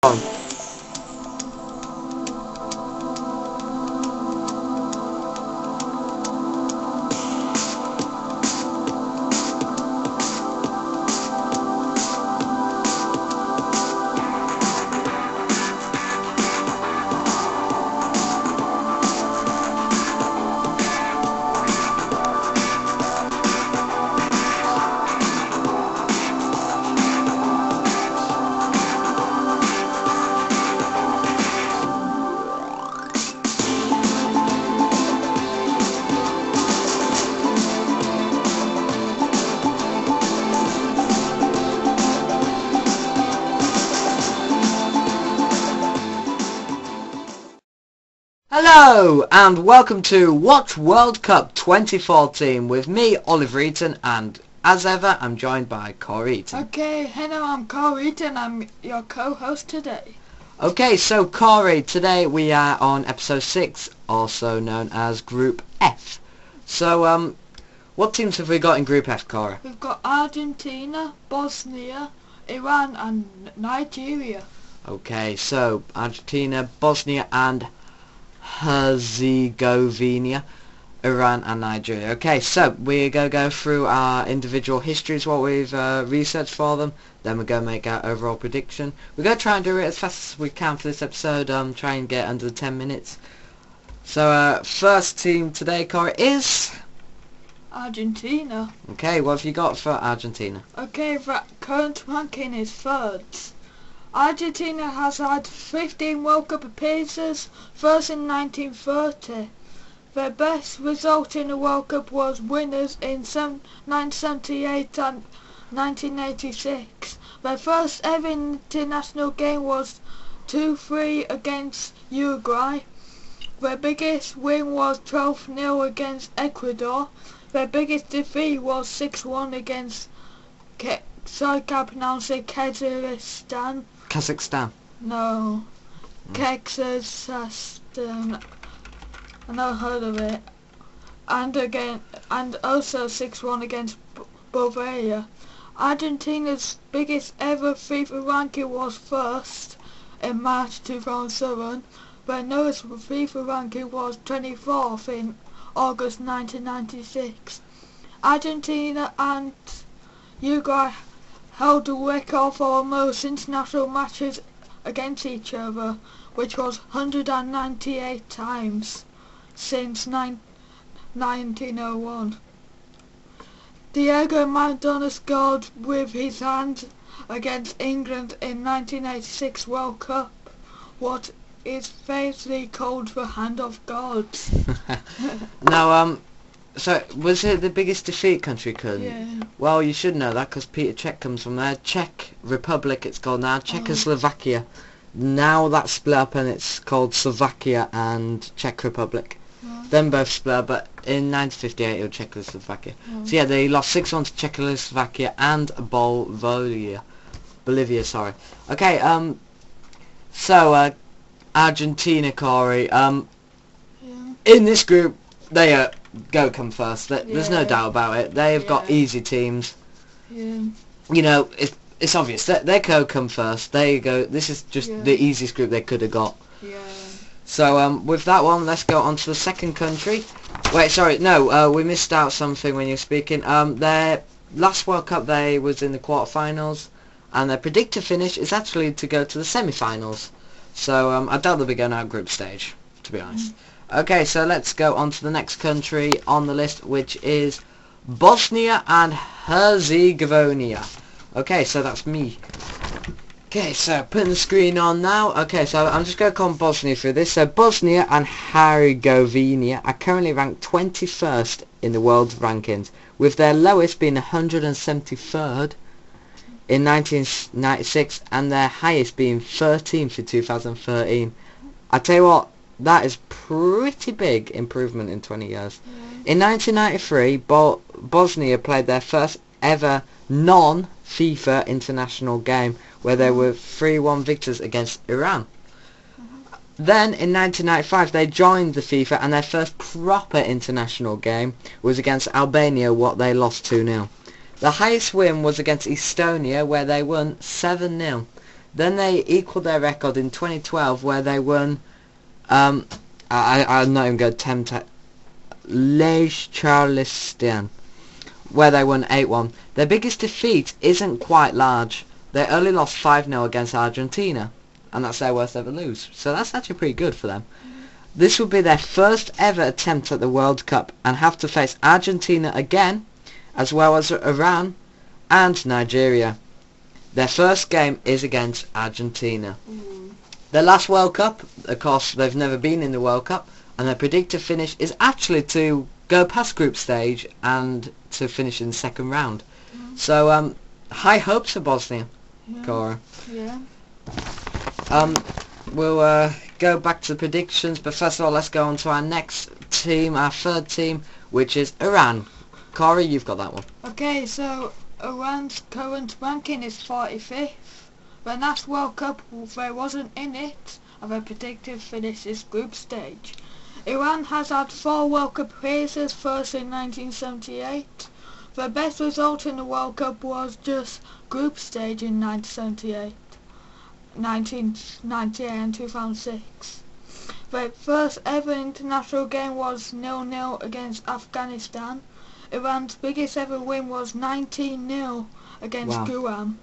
Hello and welcome to Watch World Cup 2014 with me, Oliver Eaton, and as ever I'm joined by Corey Eaton. Okay, hello, I'm Corey Eaton, I'm your co-host today. Okay, so Corey, today we are on episode 6, also known as Group F. So, what teams have we got in Group F, Corey? We've got Argentina, Bosnia, Iran and Nigeria. Okay, so Argentina, Bosnia and Herzegovina, Iran and Nigeria. Okay, so we're going to go through our individual histories, what we've researched for them, then we're going to make our overall prediction. We're going to try and do it as fast as we can for this episode, try and get under the 10 minutes. So first team today, Corey, is Argentina. Okay, what have you got for Argentina? Okay, the current ranking is third. Argentina has had 15 World Cup appearances, first in 1930. Their best result in the World Cup was winners in 1978 and 1986. Their first ever international game was 2-3 against Uruguay. Their biggest win was 12-0 against Ecuador. Their biggest defeat was 6-1 against sorry, I can't pronounce it, Kazakhstan. No. Kazakhstan. I never heard of it. And also 6-1 against Bulgaria. Argentina's biggest ever FIFA ranking was first in March 2007. Their lowest FIFA ranking was 24th in August 1996. Argentina and Uruguay held the record for most international matches against each other, which was 198 times since 1901. Diego Maradona scored with his hand against England in 1986 World Cup, what is famously called the Hand of God. Now, so was it the biggest defeat country, couldn't? Yeah. Well, you should know that because Peter Cech comes from there. Czech Republic it's called now, Czechoslovakia. Now that's split up and it's called Slovakia and Czech Republic. Then both split up, but in 1958 it was Czechoslovakia. So yeah, they lost 6-1 to Czechoslovakia and Bolivia, sorry. Okay, so Argentina, Corey, in this group they come first. There's no doubt about it. They've got easy teams. Yeah. You know, it's obvious. They come first. There you go. This is just the easiest group they could have got. Yeah. So with that one, let's go on to the second country. Wait, sorry, no, we missed out something when you were speaking. Their last World Cup they was in the quarterfinals, and their predicted finish is actually to go to the semi-finals. So I doubt they'll be going out group stage, to be honest. Okay, so let's go on to the next country on the list, which is Bosnia and Herzegovina. Okay, so that's me. Okay, so putting the screen on now. Okay, so I'm just going to call Bosnia through this. So Bosnia and Herzegovina are currently ranked 21st in the world rankings, with their lowest being 173rd in 1996 and their highest being 13th in 2013. I tell you what, that is pretty big improvement in 20 years. In 1993, Bosnia played their first ever non-FIFA international game, where they were 3-1 victors against Iran. Then in 1995 they joined the FIFA, and their first proper international game was against Albania, what they lost 2-0. The highest win was against Estonia, where they won 7-0. Then they equalled their record in 2012 where they won, I'm not even going to attempt it, Lech Charleston, where they won 8-1. Their biggest defeat isn't quite large. They only lost 5-0 against Argentina, and that's their worst ever lose. So that's actually pretty good for them. This will be their first ever attempt at the World Cup and have to face Argentina again, as well as Iran and Nigeria. Their first game is against Argentina. Their last World Cup, of course, they've never been in the World Cup, and their predicted finish is actually to go past group stage and to finish in the second round. So, high hopes for Bosnia, Cora. Yeah. We'll go back to the predictions, but first of all, let's go on to our next team, our third team, which is Iran. Cora, you've got that one. Okay, so Iran's current ranking is 45th. Their last World Cup, they wasn't in it, and their predicted finish is group stage. Iran has had 4 World Cup appearances, first in 1978. Their best result in the World Cup was just group stage in 1998 and 2006. Their first ever international game was 0-0 against Afghanistan. Iran's biggest ever win was 19-0 against Guam.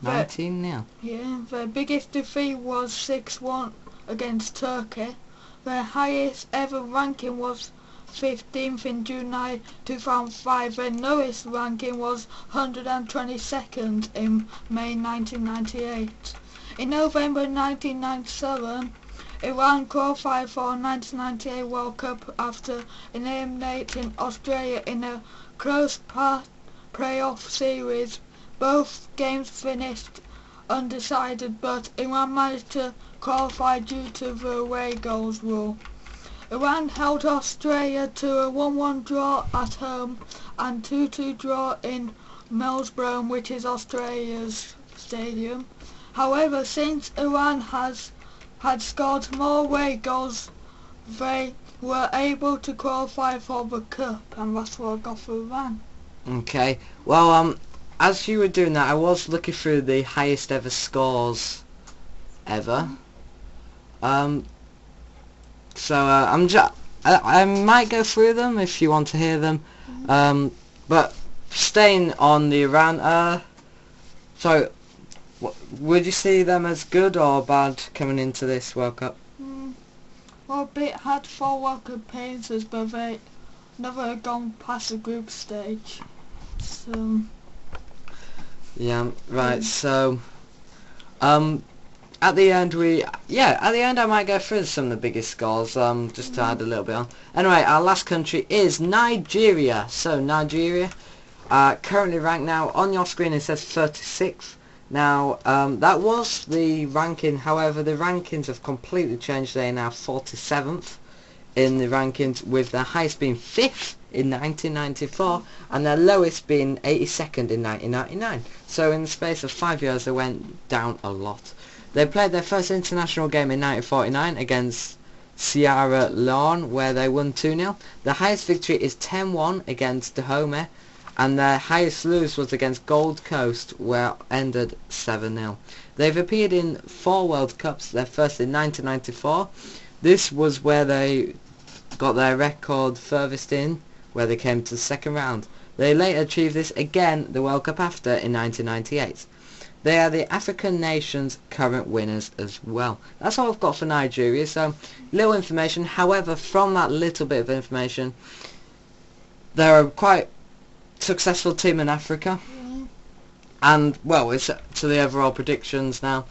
19-0? Yeah, their biggest defeat was 6-1 against Turkey. Their highest ever ranking was 15th in July 2005. Their lowest ranking was 122nd in May 1998. In November 1997, Iran qualified for a 1998 World Cup after eliminating Australia in a close playoff series. Both games finished undecided, but Iran managed to qualify due to the away goals rule. Iran held Australia to a 1-1 draw at home and 2-2 draw in Melbourne, which is Australia's stadium. However, since Iran had scored more away goals, they were able to qualify for the cup, and that's what I got for Iran. Okay, well, as you were doing that, I was looking through the highest ever scores ever. I might go through them if you want to hear them. But staying on the Iran, would you see them as good or bad coming into this World Cup? Well, they had 4 World Cup appearances, but they never gone past the group stage. So yeah, right. So, at the end I might go through some of the biggest scores, just to add a little bit on. Anyway, our last country is Nigeria. So Nigeria, currently ranked now on your screen it says 36th. Now, that was the ranking, however the rankings have completely changed. They are now 47th in the rankings, with their highest being 5th in 1994 and their lowest being 82nd in 1999. So in the space of 5 years they went down a lot. They played their first international game in 1949 against Sierra Leone, where they won 2-0. Their highest victory is 10-1 against Dahomey, and their highest lose was against Gold Coast, where it ended 7-0. They've appeared in 4 World Cups, their first in 1994. This was where they got their record furthest in, where they came to the second round. They later achieved this again the World Cup after in 1998. They are the African nation's current winners as well. That's all I've got for Nigeria, so little information. However, from that little bit of information, they're a quite successful team in Africa. And, well, it's to the overall predictions now.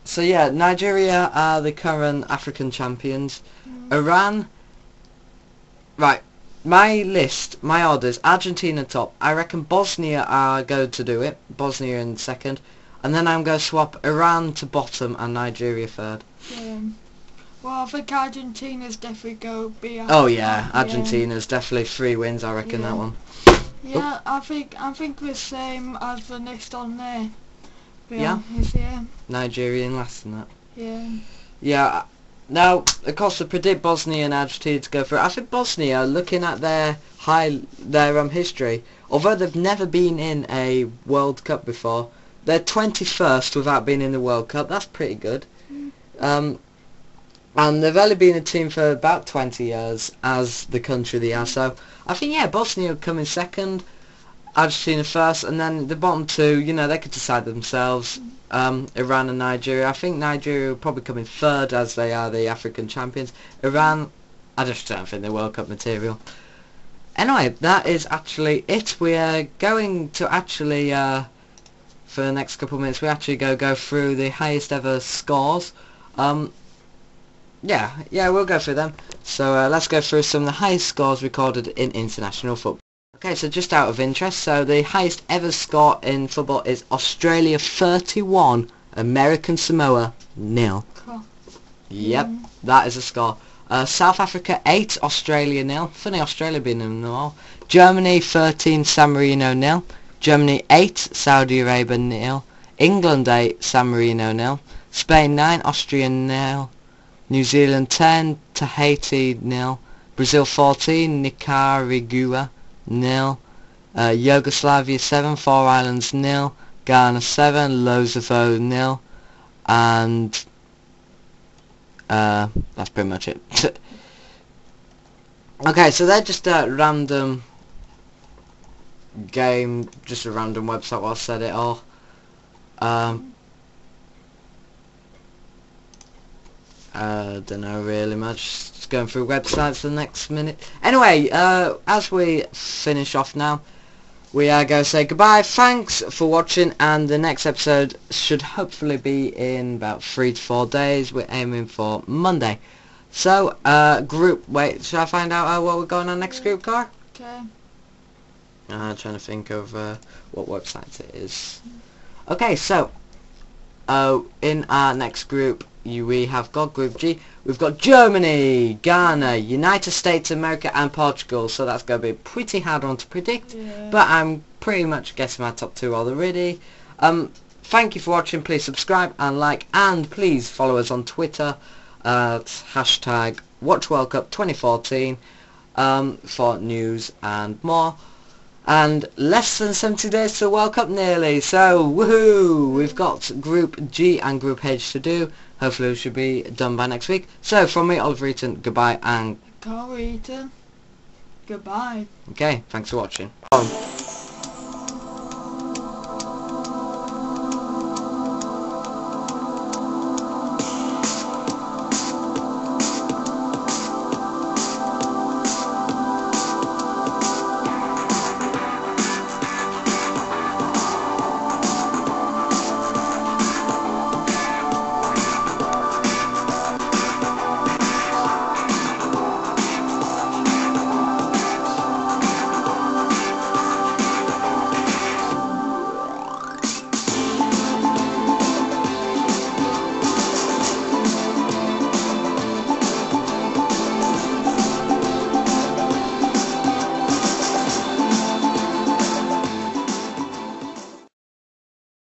So yeah, Nigeria are the current African champions. Iran, right, my list, my orders, Argentina top. I reckon Bosnia are going to do it. Bosnia in second. And then I'm going to swap Iran to bottom and Nigeria third. Well, I think Argentina's definitely going to be... Oh yeah, Argentina's definitely 3 wins, I reckon, that one. Yeah, I think the same as the next on there. Yeah? Yeah. Nigeria in last in that. Yeah. Yeah. Now, of course, to predict Bosnia and Argentina to go through, I think Bosnia, looking at their history, although they've never been in a World Cup before, they're 21st without being in the World Cup. That's pretty good. And they've only been a team for about 20 years as the country they are. So I think, yeah, Bosnia will come in second, Argentina first, and then the bottom two, you know, they could decide themselves. Iran and Nigeria. I think Nigeria will probably come in third as they are the African champions. Iran, I just don't think they're World Cup material. Anyway, that is actually it. We are going to actually, for the next couple of minutes, we actually go through the highest ever scores. Yeah, we'll go through them. So let's go through some of the highest scores recorded in international football. Okay, so just out of interest, so the highest ever score in football is Australia 31, American Samoa 0. Cool. Yep, that is a score. South Africa 8, Australia 0. Funny Australia being in them all. Germany 13, San Marino 0. Germany 8, Saudi Arabia 0. England 8, San Marino 0. Spain 9, Austria 0. New Zealand 10, Tahiti 0. Brazil 14, Nicaragua 0. Yugoslavia 7, Four Islands 0. Ghana 7, Kosovo 0. And that's pretty much it. Okay, so they're just a random game, just a random website where I said it all. Don't know really much. Just going through websites the next minute. Anyway, as we finish off now, we are going to say goodbye. Thanks for watching, and the next episode should hopefully be in about 3 to 4 days. We're aiming for Monday. So, wait, should I find out what we're going on next group, Car? Okay. I'm trying to think of what website it is. Okay, so, in our next group, we have got Group G. We've got Germany, Ghana, United States of America, and Portugal. So that's going to be a pretty hard one to predict. Yeah. But I'm pretty much guessing my top 2 already. Thank you for watching. Please subscribe and like. And please follow us on Twitter at #WatchWorldCup2014 for news and more. And less than 70 days to the World Cup nearly. So, woohoo! We've got Group G and Group H to do. Hopefully we should be done by next week. So, from me, Oliver Eaton, goodbye and... Carl Eaton, goodbye. Okay, thanks for watching.